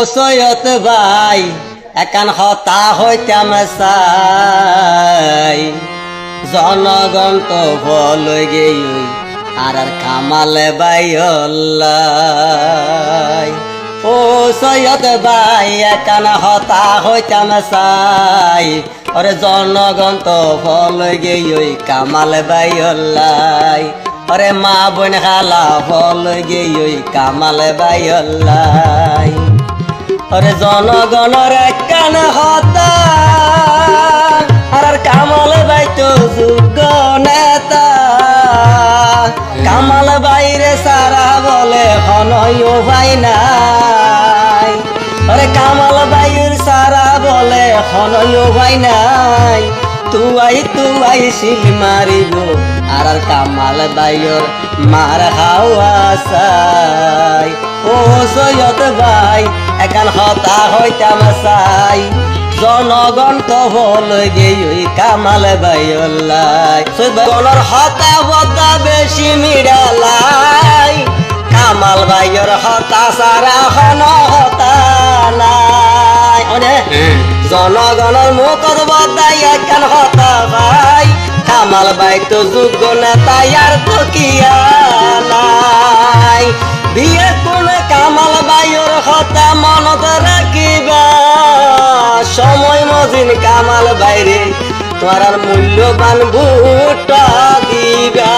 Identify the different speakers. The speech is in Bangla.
Speaker 1: সৈয়দ ভাই একান হতা হইতাম চাই জনগণ তো বলে গেই আর কামালে বাই ও সৈয়দ ভাই একান হতা হইতাম চাই ওরে জনগণ তো বলে গেই কামাল বাই ওরে মা বোন খালা বলে গেই কামাল বাই ওরে জনগণের কান হতা আর কামাল বাই তো যোগ্য নেতা কামাল বাইরে সারা বলে হনয় ভাই নাই ওরে কামাল বাইর সারা বলে হনয় ভাই নাই তুয়াই শিল মারিব আর কামাল বাইর মার হাওয়া চাই ও সৈয়দ ভাই একান হতা হইতাম চাই জনগণ তো হল গেই কামাল বাইলাই জনগণের হতা বতা বেশি মিড়ালাই কামাল বাইর হতা সারা হন হতা নাই জনগণের মুখত বদাই একান হতা ভাই কামাল বাই তো যোগ্য নেতা আর তো কিয়া নাই বিয়ে কোন কামাল বাইর হতা মনত রাখিবা সময় মজিন কামাল বাইরে তোমার মূল্যবান ভোট দিবা।